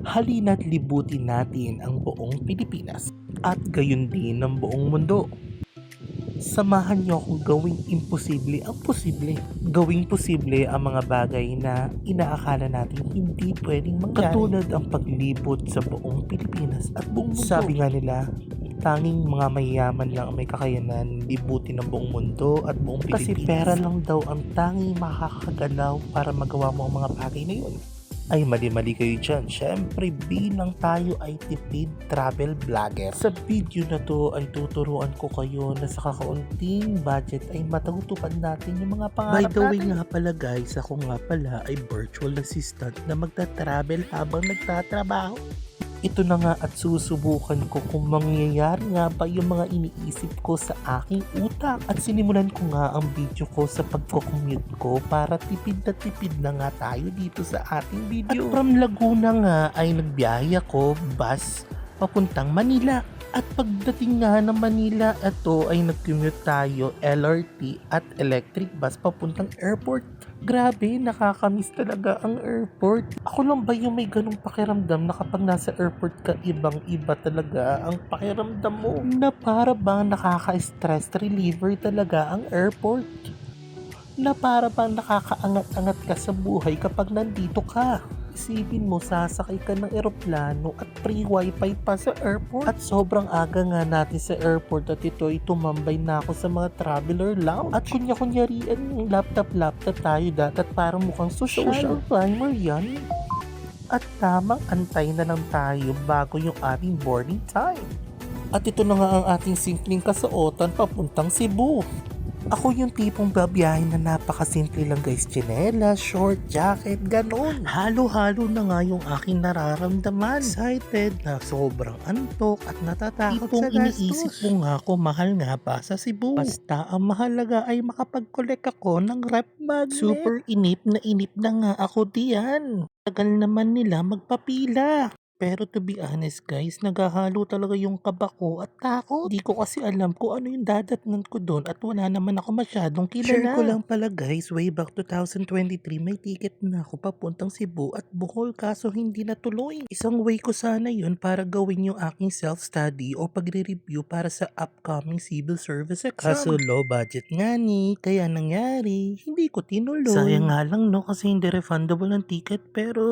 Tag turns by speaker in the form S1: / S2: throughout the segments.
S1: Halina't libutin natin ang buong Pilipinas at gayon din ng buong mundo. Samahan niyo akong gawing imposible ang posible. Gawing posible ang mga bagay na inaakala natin hindi pwedeng mangyari. Katulad ang paglibot sa buong Pilipinas at buong mundo. Sabi nga nila, tanging mga mayayaman lang ang may kakayanan libutin ang buong mundo at buong Pilipinas. Kasi pera lang daw ang tanging makakagalaw para magawa mo ang mga bagay na yun. Ay mali-mali kayo dyan. Syempre bilang tayo ay tipid travel vlogger. Sa video na to ay tuturuan ko kayo na sa kakaunting budget ay matutupad natin yung mga pangarap natin. By the way nga pala guys, ako nga pala ay virtual assistant na magta-travel habang nagtatrabaho. Ito na nga at susubukan ko kung mangyayari nga ba yung mga iniisip ko sa aking utak. At sinimulan ko nga ang video ko sa pagko-commute ko para tipid na nga tayo dito sa ating video. At from Laguna nga ay nagbiyahe ako bus papuntang Manila. At pagdating nga ng Manila, ito ay nag-commute tayo LRT at electric bus papuntang airport. Grabe, nakakamiss talaga ang airport. Ako lang ba yung may ganong pakiramdam na kapag nasa airport ka, ibang-iba talaga ang pakiramdam mo? Na para bang nakaka-stress reliever talaga ang airport? Na para bang nakakaangat-angat ka sa buhay kapag nandito ka? Isipin mo, sasakay ka ng eroplano at free wifi pa sa airport. At sobrang aga nga natin sa airport at ito ay tumambay na ako sa mga traveler lounge. At kunya-kunyarian yung laptop tayo dapat parang mukhang social climber yan. At tamang antay na lang tayo bago yung ating boarding time. At ito na nga ang ating simpleng kasuotan papuntang Cebu. Ako yung tipong babiyahin na napakasimple lang guys, tsinelas, short, jacket, ganon. Halo-halo na nga yung aking nararamdaman. Excited na sobrang antok at natatakot sa gastos. Iniisip ko nga kung mahal nga ba sa Cebu. Basta ang mahalaga ay makapag-collect ako ng rep magnet. Super inip na nga ako diyan. Tagal naman nila magpapila. Pero to be honest guys, naghahalo talaga yung kaba ko at takot. Hindi ko kasi alam kung ano yung dadatnan ko doon at wala naman ako masyadong kilala. Share ko lang pala guys, way back 2023 may ticket na ako papuntang Cebu at Bohol kaso hindi natuloy. Isang way ko sana yun para gawin yung aking self-study o pagre-review para sa upcoming civil service exam. Kaso low budget nga ni, kaya nangyari, hindi ko tinuloy. Sayang nga lang no kasi hindi refundable ang ticket pero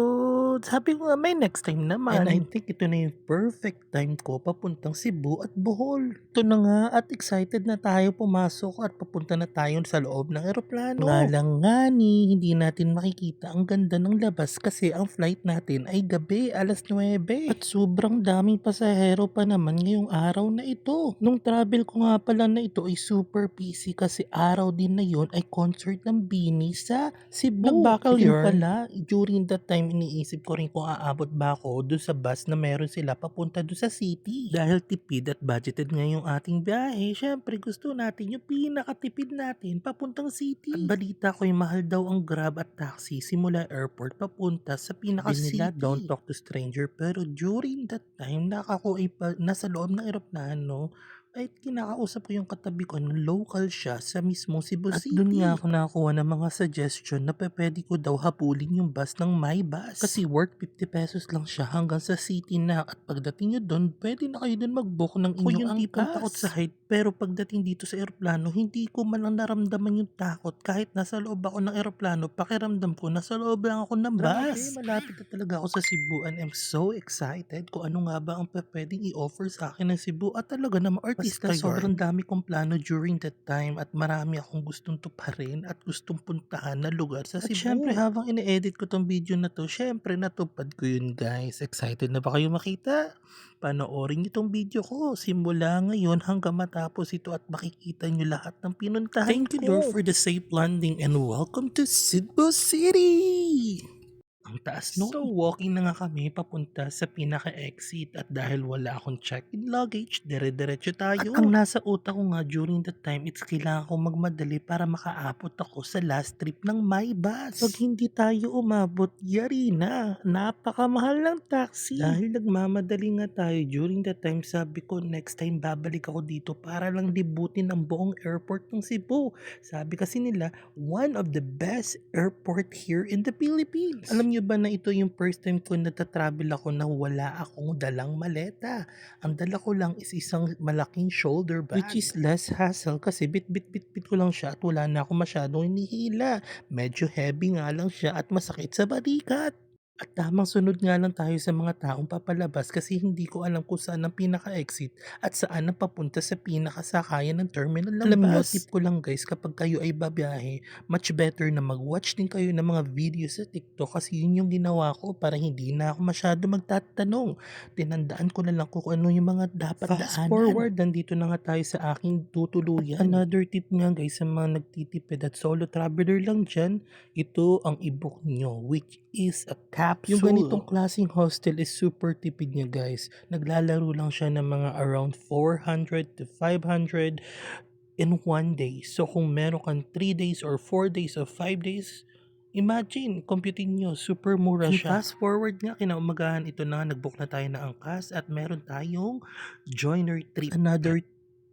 S1: sabi ko nga may next time naman. And I think ito na yung perfect time ko papuntang Cebu at Bohol. Ito na nga at excited na tayo pumasok at papunta na tayo sa loob ng eroplano. Nga lang nga ni, hindi natin makikita ang ganda ng labas kasi ang flight natin ay gabi, alas 9. At sobrang daming pasahero pa naman ngayong araw na ito. Nung travel ko nga pala na ito ay super busy kasi araw din na yon ay concert ng BINI sa Cebu. Nagbakal din pala, during that time iniisip ko rin kung aabot ba ako doon sa bus na meron sila papunta doon sa city. Dahil tipid at budgeted nga yung ating biyahe, syempre gusto natin yung pinakatipid natin papuntang city. At balita ko yung mahal daw ang grab at taxi simula airport papunta sa pinaka-city. Nila don't talk to stranger pero during that time ako ay nasa loob ng eroplano ay kinakausap ko yung katabi ko na local siya sa mismong Cebu City. At doon nga ako nakakuha ng mga suggestion na pwede ko daw habulin yung bus ng My Bus. Kasi worth 50 pesos lang siya hanggang sa city na at pagdating nyo doon, pwede na kayo doon mag-book ng inyong angkas. Tipong takot sa height pero pagdating dito sa eroplano, hindi ko man lang naramdaman yung takot. Kahit nasa loob ako ng eroplano, pakiramdam ko nasa loob lang ako ng bus. Malapit na talaga ako sa Cebu and I'm so excited kung ano nga ba ang pwedeng i-offer sa akin ng Cebu at talaga naman artista sobrang dami kong plano during that time at marami akong gustong tuparin at gustong puntahan na lugar sa Cebu. At syempre habang ine-edit ko tong video na to, syempre natupad ko yun guys. Excited na ba kayo makita? Panoorin niyo tong video ko simula ngayon hanggang matapos ito at makikita niyo lahat ng pinuntahan ko. Thank you Lord for the safe landing and welcome to Cebu City! Ang taas no? So walking na nga kami papunta sa pinaka-exit at dahil wala akong check-in luggage, dire-diretso tayo. At ang nasa utak ko nga during that time, it's kailangan kong magmadali para makaabot ako sa last trip ng My Bus. Pag hindi tayo umabot, yari na. Napakamahal ng taxi. Dahil nagmamadali nga tayo during that time, sabi ko next time babalik ako dito para lang libutin ang buong airport ng Cebu. Sabi kasi nila, one of the best airport here in the Philippines. Alam niyo niyo ba na ito yung first time ko nagta-travel ako na wala akong dalang maleta? Ang dala ko lang is isang malaking shoulder bag. Which is less hassle kasi bit-bit-bit-bit ko lang siya at wala na akong masyadong hinihila. Medyo heavy nga lang siya at masakit sa balikat. At tamang sunod nga lang tayo sa mga taong papalabas kasi hindi ko alam kung saan ang pinaka-exit at saan ang papunta sa pinakasakayan ng terminal ng Alam niyo, tip ko lang guys, kapag kayo ay babiyahe, much better na mag-watch din kayo ng mga videos sa TikTok kasi yun yung ginawa ko para hindi na ako masyado magtatanong. Tinandaan ko na lang kung ano yung mga dapat Fast daanan. Forward, nandito na nga tayo sa aking tutuluyan. Another tip nga guys sa mga nagtitipid at solo traveler lang dyan, ito ang i-book nyo, which is a capsule. Yung ganitong klaseng hostel is super tipid niya guys. Naglalaro lang siya ng mga around 400 to 500 in one day. So kung meron kang 3 days or 4 days or 5 days, imagine, computing nyo, super mura siya. Fast forward nga, kinaumagahan ito na, nag-book na tayo ng angkas at meron tayong joiner trip. Another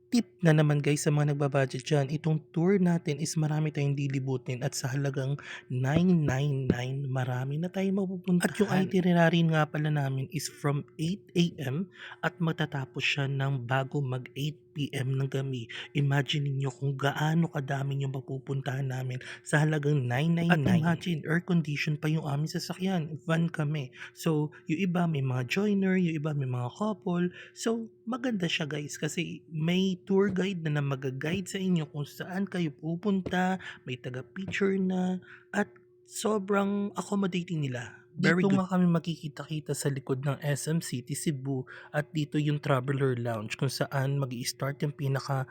S1: tip na naman guys sa mga nagbabudget dyan, itong tour natin is marami tayong lilibutin at sa halagang 999 marami na tayong mapupuntahan. At yung itinerary nga pala namin is from 8 a.m. at matatapos siya ng bago mag 8 p.m. ng gabi. Imagine niyo kung gaano kadami yung mapupuntahan namin sa halagang 999. At imagine, air condition pa yung aming sasakyan. Van kami. So, yung iba may mga joiner, yung iba may mga couple. So, maganda siya guys kasi may tour guide na mag-guide sa inyo kung saan kayo pupunta, may taga-picture na, at sobrang accommodating nila. Very dito good. Nga kami makikita-kita sa likod ng SM City Cebu at dito yung Traveler Lounge kung saan mag-i-start yung pinaka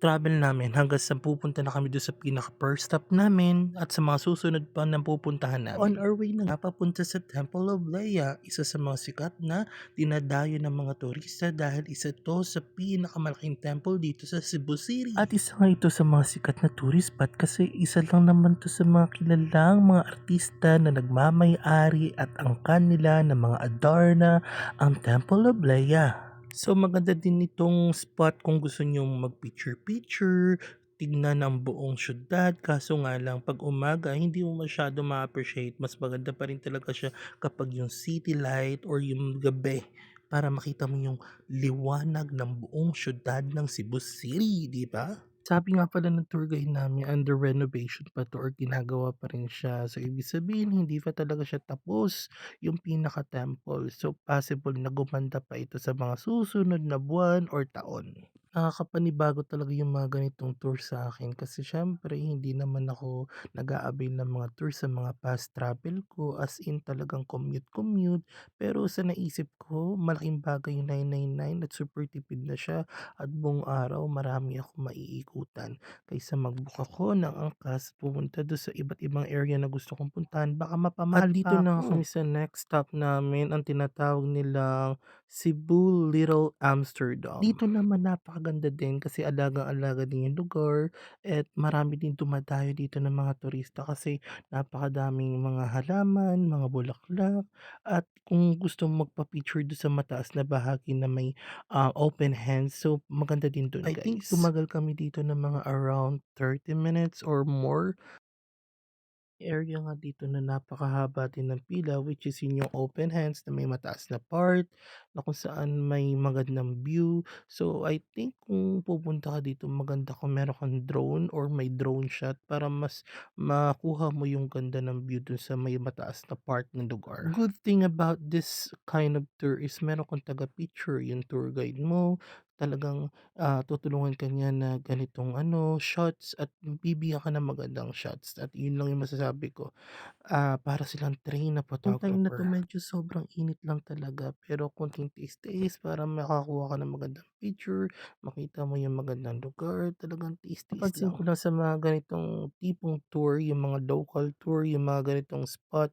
S1: travel namin hanggang sa pupunta na kami doon sa pinaka first stop namin at sa mga susunod pa na pupuntahan namin. On our way na nga papunta sa Temple of Leia, isa sa mga sikat na dinadayo ng mga turista dahil isa to sa pinakamalaking temple dito sa Cebu City. At isa nga ito sa mga sikat na tourist spot kasi isa lang naman to sa mga kilalang mga artista na nagmamay-ari at angkan nila ng mga Adarna, ang Temple of Leia. So maganda din itong spot kung gusto nyong mag-picture-picture, tignan ang buong syudad. Kaso nga lang, pag umaga, hindi mo masyado ma-appreciate. Mas maganda pa rin talaga siya kapag yung city light or yung gabi para makita mo yung liwanag ng buong syudad ng Cebu City, di ba? Sabi nga pala ng tour guide namin, under renovation pa to or ginagawa pa rin siya. So, ibig sabihin, hindi pa talaga siya tapos yung pinaka-temple. So, possible na gumanda pa ito sa mga susunod na buwan or taon. Nakakapanibago talaga yung mga ganitong tour sa akin kasi syempre hindi naman ako nag-a-avail ng mga tour sa mga past travel ko as in talagang commute-commute. Pero sa naisip ko, malaking bagay yung 999 at super tipid na siya at buong araw marami akong maiikutan. Kaysa mag-book ako ng angkas, pumunta doon sa iba't ibang area na gusto kong puntahan, baka mapamahal at dito pa na ako. Kami sa next stop namin, ang tinatawag nilang Cebu Little Amsterdam. Dito naman napakaganda din kasi alagang-alaga din yung lugar at marami din dumadayo dito ng mga turista kasi napakadaming mga halaman, mga bulaklak at kung gusto mong magpa-picture doon sa mataas na bahagi na may open hands. So, maganda din dun I think guys. Tumagal kami dito ng mga around 30 minutes or more. Area nga dito na napakahaba din ng pila which is yun yung open hands na may mataas na part na kung saan may magandang view. So, I think kung pupunta ka dito maganda kung meron kang drone or may drone shot para mas makuha mo yung ganda ng view dun sa may mataas na part ng lugar. Good thing about this kind of tour is meron kang taga-picture, yung tour guide mo, talagang tutulungan ka niya na ganitong ano, shots at bibigyan ka ng magandang shots at yun lang yung masasabi ko. Para silang trained na Yung time na 'to photographer. Medyo sobrang init lang talaga pero konting tiis-tiis para makakuha ka ng magandang picture, makita mo yung magandang lugar, talagang tiis-tiis Napansin ko lang. Lang sa mga ganitong tipong tour, yung mga local tour, yung mga ganitong spot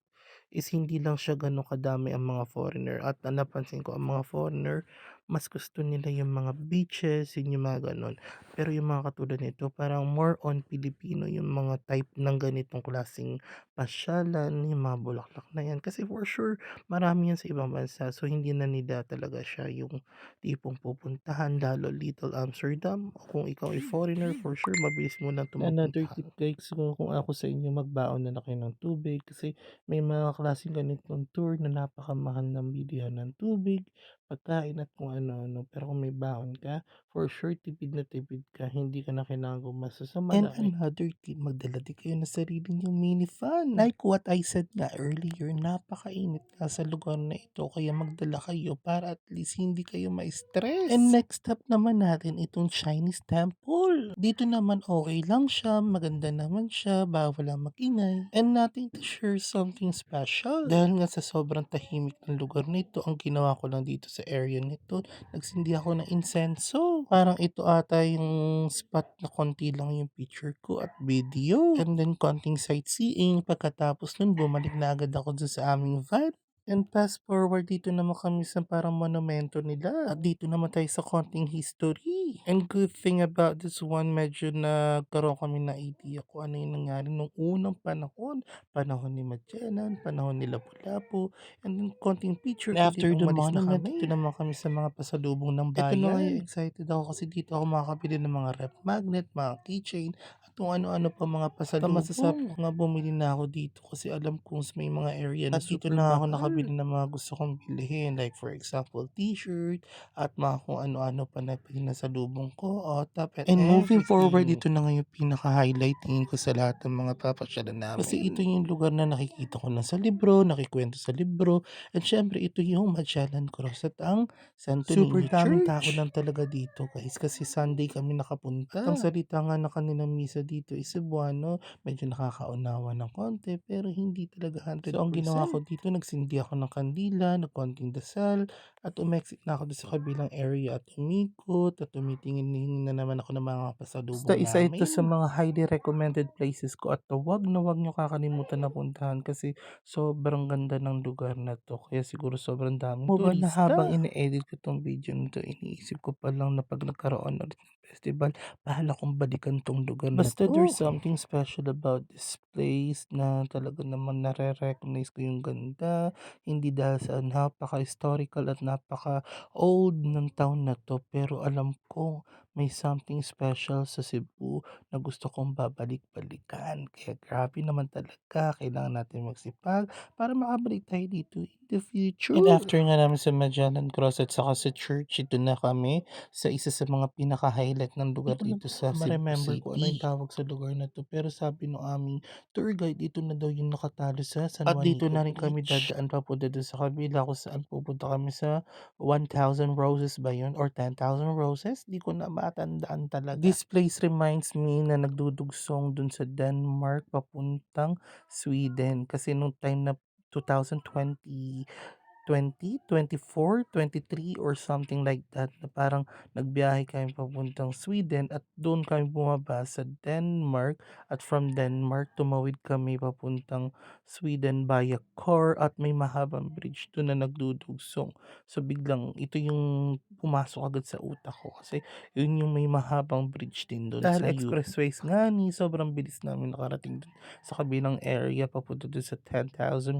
S1: is hindi lang siya gano'n kadami ang mga foreigner at napansin ko ang mga foreigner mas gusto nila yung mga beaches, yun yung mga gano'n. Pero yung mga katulad nito parang more on Filipino yung mga type ng ganitong klaseng pasyalan, yung mga bulaklak na yan. Kasi for sure marami yan sa ibang bansa, so hindi na nila talaga siya yung tipong pupuntahan lalo Little Amsterdam. Kung ikaw ay foreigner, for sure mabilis mo lang 'to
S2: Another tip
S1: mapuntahan.
S2: guys, kung ako sa inyo magbaon na kayo ng tubig kasi may mga klaseng ganitong tour na napakamahal ng bilihan ng tubig, pagkain at kung ano-ano. Pero kung may baon ka, for sure tipid na tipid ka, hindi ka na kailangan gumasta sa
S1: And
S2: malaki.
S1: another tip, magdala din kayo ng sarili niyong mini fan. Like what I said nga earlier, napakainit nga sa lugar na ito kaya magdala kayo para at least hindi kayo ma-stress. And next step naman natin itong Chinese temple. Dito naman okay lang siya, maganda naman siya, bawal lang magingay. And nothing to share something special. Dahil nga sa sobrang tahimik ng lugar nito, ang ginawa ko lang dito sa area nito, nagsindi ako ng insenso. Parang ito ata yung spot na konti lang yung picture ko at video. And then konting sightseeing. Pagkatapos nun, bumalik na agad ako dun sa aming van. And fast forward, dito naman kami sa parang monumento nila. At dito naman tayo sa konting history. And good thing about this one, medyo nagkaroon kami na idea kung ano yung nangyari nung unang panahon. Panahon ni Magellan, panahon ni Lapu-Lapu, and then konting picture
S2: And
S1: ko din
S2: after the
S1: umalis na
S2: monument, dito
S1: kami.
S2: naman kami sa mga pasalubong ng
S1: Eto na nga yung
S2: bayan.
S1: excited ako kasi dito ako makakabili ng mga ref magnet, mga keychain, at kung ano-ano pa mga masasabi ko
S2: Pasalubong.
S1: nga bumili na ako dito kasi alam kong may mga area na
S2: At dito
S1: super
S2: na ako
S1: bakal.
S2: nakabili ng mga gusto kong bilhin.
S1: Like for example, t-shirt at mga kung ano-ano pa na pinasalubong ko, otap and
S2: And moving forward,
S1: everything.
S2: ito na nga yung pinaka-highlight tingin ko sa lahat ng mga papasyalan
S1: Kasi ito
S2: namin.
S1: yung lugar na nakikita ko lang sa libro, nakikwento sa libro, at syempre ito yung Magellan Cross at ang Santo
S2: Super
S1: Niño
S2: daming tao
S1: Church.
S2: lang talaga dito guys kasi Sunday kami
S1: At ang
S2: nakapunta.
S1: salita nga ng kanilang misa dito is Cebuano, medyo nakakaunawa ng konti pero hindi talaga
S2: So ang ginawa
S1: 100%.
S2: ko dito, nagsindi ako ng kandila, nagkonting dasal,
S1: At umexit na ako doon sa kabilang area at umikot at tumitingin na naman ako ng mga
S2: basta
S1: pasalubong
S2: isa ito sa
S1: namin.
S2: mga highly recommended places ko at wag na wag nyo kakalimutan na puntahan kasi sobrang ganda ng lugar na 'to kaya siguro sobrang daming
S1: Mo ba na habang
S2: turista.
S1: ine-edit ko 'tong video na 'to, iniisip ko pa lang na 'pag nagkaroon ulit ng festival, bahala kong balikan 'tong lugar na
S2: Basta
S1: 'to.
S2: there's something special about this place na talaga namang nare-recognize ko yung ganda, hindi dahil sa napaka-historical at napaka-old ng town na 'to, pero alam ko may something special sa Cebu na gusto kong babalik-balikan. Kaya grabe naman talaga, kailangan natin magsipag para makabalik tayo dito in the And
S1: future.
S2: after nga namin sa Magellan Cross at saka sa church, ito na kami sa isa sa mga pinaka-highlight ng
S1: Di
S2: lugar
S1: ko lang
S2: dito sa
S1: talaga
S2: Cebu
S1: ma-remember kung ano yung
S2: City.
S1: tawag sa lugar na 'to, pero sabi nung aming tour guide, dito na daw yung nakatalo sa San
S2: At dito
S1: Juanico
S2: na rin kami
S1: Beach.
S2: dadaan papunta dun sa kabila kung saan pupunta kami sa 1,000 Roses ba yun or 10,000 Roses? Di ko na matandaan talaga.
S1: This place reminds me na nagdudugsong dun sa Denmark papuntang Sweden kasi nung time na 2020 24, 23 or something like that na parang nagbiyahe kami papuntang Sweden at doon kami bumaba sa Denmark at from Denmark tumawid kami papuntang Sweden via car at may mahabang bridge doon na nagdudugsong. So biglang ito yung pumasok agad sa utak ko kasi yun yung may mahabang bridge din doon
S2: Dahil
S1: sa
S2: express
S1: expressways nga ni sobrang bilis namin nakarating dun sa kabilang area papunta doon sa 10,000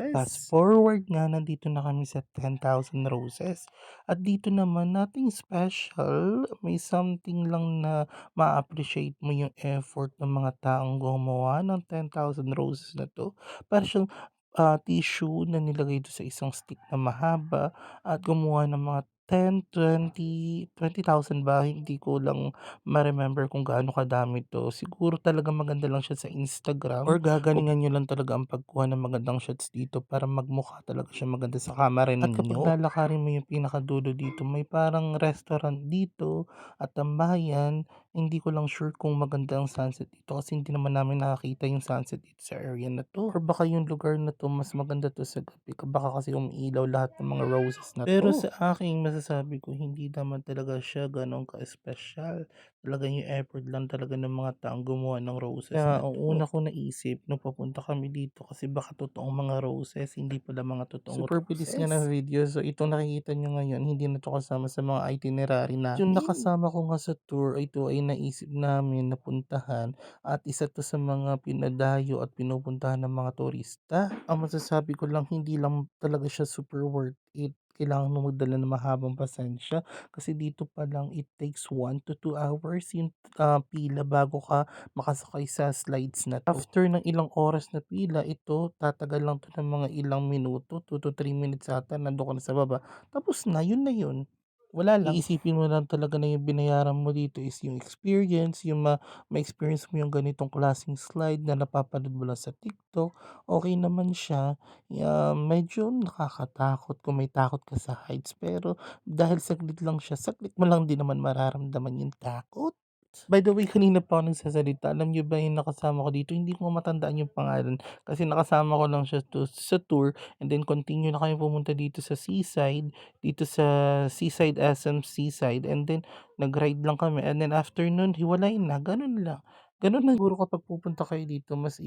S2: Fast
S1: Roses.
S2: forward nga, nandito na kami sa 10,000 Roses. At dito naman, nothing special. May something lang na ma-appreciate mo yung effort ng mga taong gumawa ng 10,000 Roses na 'to. Para siyang, tissue na nilagay dun sa isang stick na mahaba at gumawa ng mga 10, 20,000 ba, hindi ko lang ma-remember kung gaano kadami 'to. Siguro talagang maganda lang siya sa
S1: Or
S2: Instagram o
S1: gagalingan niyo lang talaga ang pagkuha ng magandang shots dito para magmukha talaga siya maganda sa kamera
S2: At kapag
S1: ninyo.
S2: lalakarin mo yung pinakadulo dito, may parang restaurant dito at tambayan. Hindi ko lang sure kung maganda ang sunset dito kasi hindi naman namin nakakita yung sunset dito sa area na 'to. Or baka yung lugar na 'to mas maganda 'to sa gabi, baka kasi umiilaw lahat ng mga roses na
S1: Pero
S2: 'to.
S1: sa aking masasabi ko hindi naman talaga siya gano'n ka-espesyal
S2: talagang yung effort lang talaga ng mga taong gumawa ng roses
S1: Kaya
S2: na
S1: ang
S2: 'to.
S1: una kong naisip nung papunta kami dito kasi baka totoong mga roses, hindi pala mga totoong
S2: Super bilis nga ng
S1: roses.
S2: video. So, itong nakikita niyo ngayon hindi na 'to kasama sa mga itinerary
S1: Yung
S2: namin.
S1: nakasama ko nga sa tour, ito ay naisip namin na puntahan at isa 'to sa mga pinadayo at pinupuntahan ng mga turista. Ang masasabi ko lang hindi lang talaga siya super worth it. Kailangan mo magdala ng mahabang pasensya kasi dito pa lang it takes 1 to 2 hours yung, pila bago ka makasakay sa slides na 'to. After ng ilang oras na pila, ito tatagal lang 'to ng mga ilang minuto, 2 to 3 minutes ata nando'n ka na sa baba, tapos na, yun na yun. Wala lang. Iisipin mo lang talaga na yung binayaran mo dito is yung experience, yung ma-experience mo yung ganitong klaseng slide na napapanood mo lang sa TikTok, okey naman siya. Medyo nakakatakot kung may takot ka sa heights, pero dahil saglit lang siya, saglit mo lang din naman mararamdaman yung takot. By the way, kanina pa ako nagsasalita, alam niyo ba yung nakasama ko dito, hindi ko matandaan yung pangalan kasi nakasama ko lang siya sa tour and then continue na kami pumunta dito sa seaside, dito sa Seaside SM Seaside and then nag-ride lang kami and then after nun hiwalay na, ganun lang. Ganun na siguro kapag pupunta kayo dito mas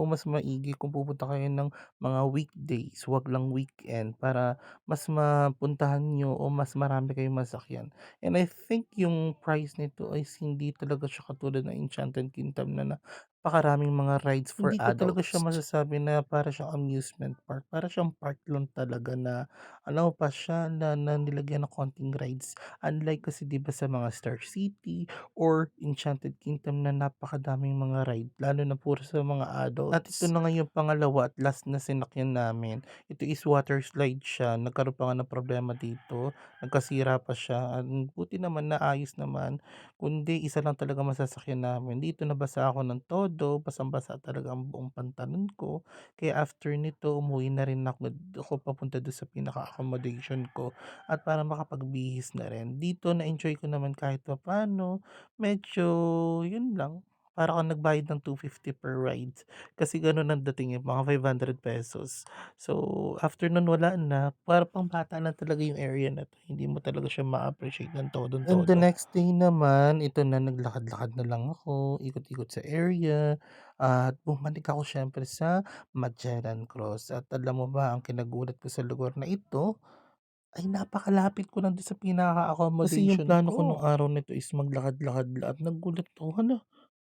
S1: mas maigi kung pupunta kayo ng mga weekdays, 'wag lang weekend para mas mapuntahan niyo o mas marami kayong masakyan. And I think yung price nito is hindi talaga siya katulad ng Enchanted Kingdom na napakaraming mga rides for
S2: Hindi ko talaga siya
S1: adults.
S2: masasabi na para siyang amusement park, para siyang park lang talaga na ano pa siya na nilagyan ng konting rides. Unlike kasi 'di ba sa mga Star City or Enchanted Kingdom na napakadaming mga ride lalo na puro sa mga
S1: At ito
S2: adults.
S1: na nga yung pangalawa at last na sinakyan namin. Ito is water slide siya, nagkaroon pa nga ng problema dito, nagkasira pa siya, buti naman naayos naman, kundi isa lang talaga masasakyan namin. Dito nabasa ako ng todo, basang-basa talaga ang buong pantalon ko, kaya after nito umuwi na rin ako papunta dun sa pinaka-accommodation ko at para makapagbihis na rin. Dito na-enjoy ko naman kahit papaano, medyo yun lang, para kang nagbayad ng 250 per rides. Kasi gano'n ang dating, eh, mga ₱500. So, after no'n wala na, para pang-bata na talaga yung area na 'to, hindi mo talaga siya ma-appreciate ng
S2: And the
S1: todong-todo.
S2: next day naman, ito na naglakad-lakad na lang ako, ikot-ikot sa area at bumalik ako siyempre sa Magellan Cross. At alam mo ba ang kinagulat ko sa lugar na ito ay napakalapit ko lang dun sa
S1: Kasi yung
S2: pinaka-accommodation
S1: plano ko nung
S2: ko.
S1: araw na 'to is maglakad-lakad at nagulat ako, hala,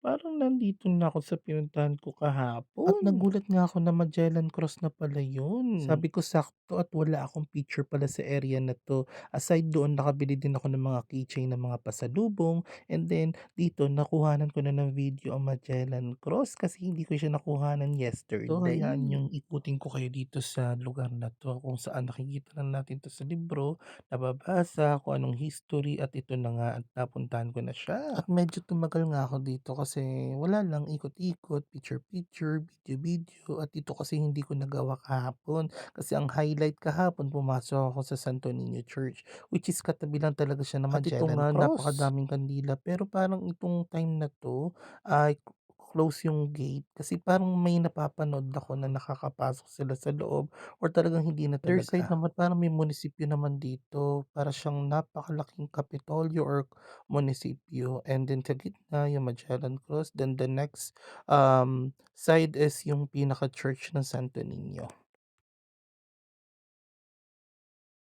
S1: parang nandito na ako sa pinuntahan ko
S2: At
S1: kahapon.
S2: nagulat nga ako na Magellan Cross na pala yun.
S1: Sabi ko sakto at wala akong picture pala sa area na 'to. Aside doon nakabili din ako ng mga keychain ng mga pasalubong and then dito nakuhanan ko na ng video ang Magellan Cross kasi hindi ko siya nakuhanan
S2: So,
S1: yesterday.
S2: hayaan niyong ikutin ko kayo dito sa lugar na 'to kung saan nakikita lang natin 'to sa libro, nababasa, kung anong history at ito na nga at napuntahan ko na at
S1: siya.
S2: medyo tumagal nga ako dito kasi wala lang, ikot-ikot, picture-picture, video-video at ito kasi hindi ko nagawa kahapon. Kasi ang highlight kahapon pumasok ako sa Santo Niño Church which is katabi lang talaga siya ng
S1: At ito
S2: Magellan
S1: nga
S2: Cross.
S1: napakadaming kandila pero parang itong time na 'to ay close yung gate kasi parang may napapanood ako na nakakapasok sila sa loob or talagang hindi na
S2: Other side
S1: talaga.
S2: naman parang may munisipyo naman dito, para siyang napakalaking kapitolyo or munisipyo and then sa gitna yung Magellan Cross, then the next, side is yung pinaka-church ng Santo Niño.